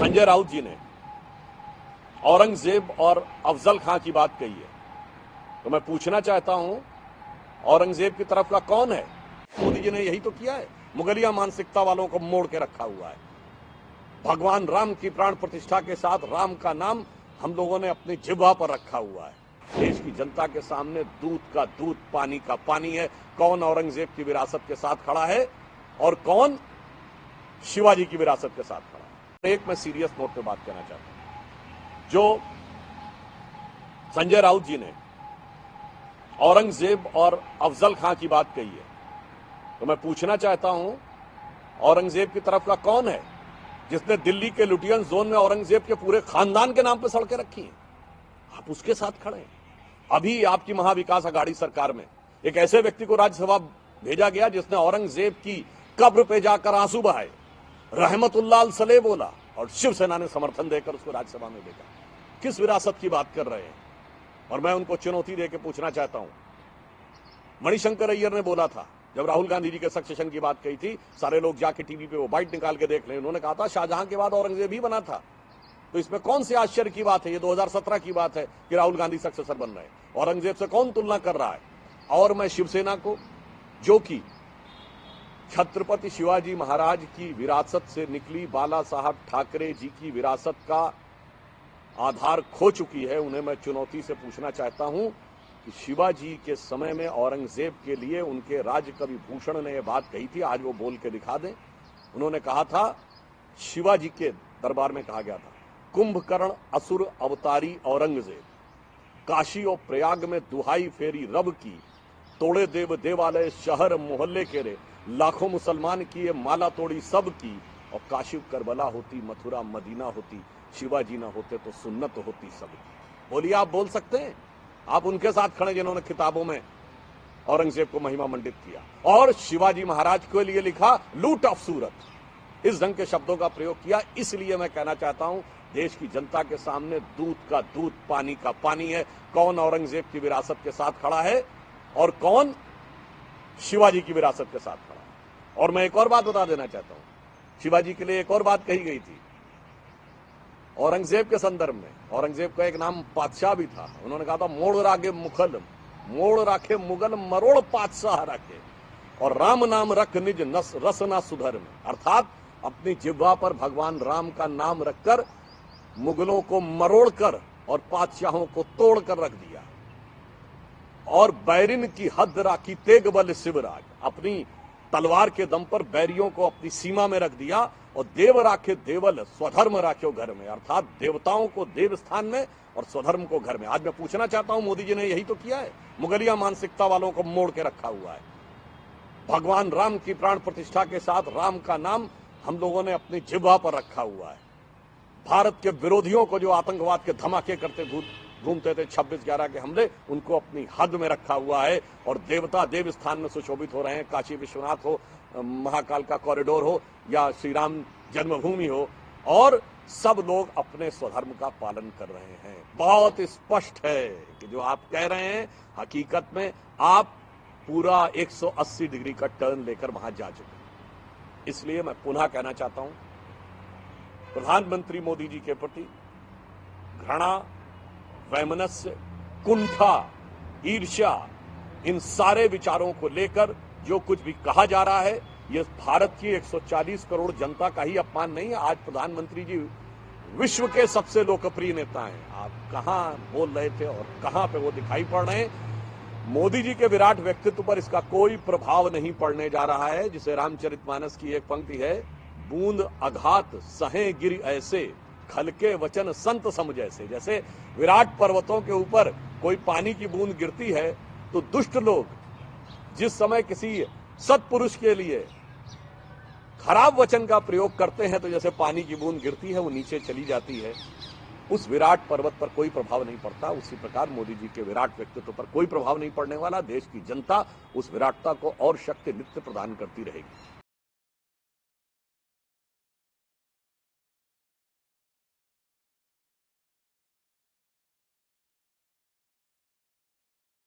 संजय राउत जी ने औरंगजेब और अफजल खां की बात कही है, तो मैं पूछना चाहता हूं औरंगजेब की तरफ का कौन है? मोदी जी ने यही तो किया है, मुगलिया मानसिकता वालों को मोड़ के रखा हुआ है। भगवान राम की प्राण प्रतिष्ठा के साथ राम का नाम हम लोगों ने अपनी जिह्वा पर रखा हुआ है। देश की जनता के सामने दूध का दूध, पानी का पानी है। कौन औरंगजेब की विरासत के साथ खड़ा है और कौन शिवाजी की विरासत के साथ खड़ा है। एक मैं सीरियस नोट पे बात करना चाहता हूं। जो संजय राउत जी ने औरंगजेब और अफजल खां की बात कही है, तो मैं पूछना चाहता हूं औरंगजेब की तरफ का कौन है जिसने दिल्ली के लुटियन जोन में औरंगजेब के पूरे खानदान के नाम पर सड़कें रखी हैं? आप उसके साथ खड़े हैं। अभी आपकी महाविकास अघाड़ी सरकार में एक ऐसे व्यक्ति को राज्यसभा भेजा गया जिसने औरंगजेब की कब्र पे जाकर आंसू बहाए, रहमतुल्लाह सलेह बोला और शिवसेना ने समर्थन देकर उसको राज्यसभा में भेजा। किस विरासत की बात कर रहे हैं? और मैं उनको चुनौती देकर पूछना चाहता हूं। मणिशंकर अय्यर ने बोला था, जब राहुल गांधी जी के सक्सेशन की बात कही थी, सारे लोग जाके टीवी पे वो बाइट निकाल के देख लें, उन्होंने कहा था शाहजहां के बाद औरंगजेब ही बना था। तो इसमें कौन सी आश्चर्य की बात है? ये 2017 की बात है कि राहुल गांधी सक्सेसर बन रहे हैं। औरंगजेब से कौन तुलना कर रहा है? और मैं शिवसेना को, जो कि छत्रपति शिवाजी महाराज की विरासत से निकली बाला साहब ठाकरे जी की विरासत का आधार खो चुकी है, उन्हें मैं चुनौती से पूछना चाहता हूं कि शिवाजी के समय में औरंगजेब के लिए उनके राजकवि भूषण ने यह बात कही थी, आज वो बोल के दिखा दें। उन्होंने कहा था, शिवाजी के दरबार में कहा गया था, कुंभकर्ण असुर अवतारी औरंगजेब, काशी और प्रयाग में दुहाई फेरी रब की, तोड़े देव देवालय शहर मोहल्ले के रे, लाखों मुसलमान किए माला तोड़ी सब की, और काशी करबला होती, मथुरा मदीना होती, शिवाजी ना होते तो सुन्नत होती सबकी। बोलिए, आप बोल सकते हैं? आप उनके साथ खड़े जिन्होंने किताबों में औरंगजेब को महिमा मंडित किया और शिवाजी महाराज के लिए लिखा लूट ऑफ सूरत। इस ढंग के शब्दों का प्रयोग किया। इसलिए मैं कहना चाहता हूं, देश की जनता के सामने दूध का दूध, पानी का पानी है। कौन औरंगजेब की विरासत के साथ खड़ा है और कौन शिवाजी की विरासत के साथ खड़ा है। और मैं एक और बात बता देना चाहता हूं, शिवाजी के लिए एक और बात कही गई थी औरंगजेब के संदर्भ में। औरंगजेब का एक नाम पातशाह भी था। उन्होंने कहा था, मोड़ रागे मुखल, मोड़ राखे मुगल, मरोड़ पातशाह रखे, और राम नाम रख निज नस रसना सुधर में। अर्थात अपनी जिह्वा पर भगवान राम का नाम रखकर मुगलों को मरोड़कर और पातशाहों को तोड़कर रख दिया, और बैरिन की हद राखी तेग बल शिवराज, अपनी तलवार के दम पर बैरियों को अपनी सीमा में रख दिया, और देव राखे देवल, स्वधर्म राख्यो घर में। अर्थात देवताओं को देव स्थान में और स्वधर्म को घर में। आज मैं पूछना चाहता हूं, मोदी जी ने यही तो किया है, मुगलिया मानसिकता वालों को मोड़ के रखा हुआ है। भगवान राम की प्राण प्रतिष्ठा के साथ राम का नाम हम लोगों ने अपनी जिह्वा पर रखा हुआ है। भारत के विरोधियों को जो आतंकवाद के धमाके करते घूमते थे, 26/11 के हमले, उनको अपनी हद में रखा हुआ है। और देवता देव स्थान में सुशोभित हो रहे हैं। काशी विश्वनाथ हो, महाकाल का कॉरिडोर हो, या श्री राम जन्मभूमि हो, और सब लोग अपने स्वधर्म का पालन कर रहे हैं। बहुत स्पष्ट है कि जो आप कह रहे हैं, हकीकत में आप पूरा 180 डिग्री का टर्न लेकर वहां जा चुके। इसलिए मैं पुनः कहना चाहता हूं, प्रधानमंत्री मोदी जी के प्रति घृणा, वैमनस्य, कुंठा, ईर्ष्या, इन सारे विचारों को लेकर जो कुछ भी कहा जा रहा है, यह भारत की 140 करोड़ जनता का ही अपमान नहीं है। आज प्रधानमंत्री जी विश्व के सबसे लोकप्रिय नेता हैं। आप कहां बोल रहे थे और कहां पे वो दिखाई पड़ रहे हैं? मोदी जी के विराट व्यक्तित्व पर इसका कोई प्रभाव नहीं पड़ने जा रहा है। जिसे रामचरितमानस की एक पंक्ति है, बूंद अघात सहे गिर ऐसे, खलके वचन संत सम जैसे। जैसे विराट पर्वतों के ऊपर कोई पानी की बूंद गिरती है, तो दुष्ट लोग जिस समय किसी सत्पुरुष के लिए खराब वचन का प्रयोग करते हैं, तो जैसे पानी की बूंद गिरती है वो नीचे चली जाती है, उस विराट पर्वत पर कोई प्रभाव नहीं पड़ता। उसी प्रकार मोदी जी के विराट व्यक्तित्व पर कोई प्रभाव नहीं पड़ने वाला। देश की जनता उस विराटता को और शक्ति नित्य प्रदान करती रहेगी।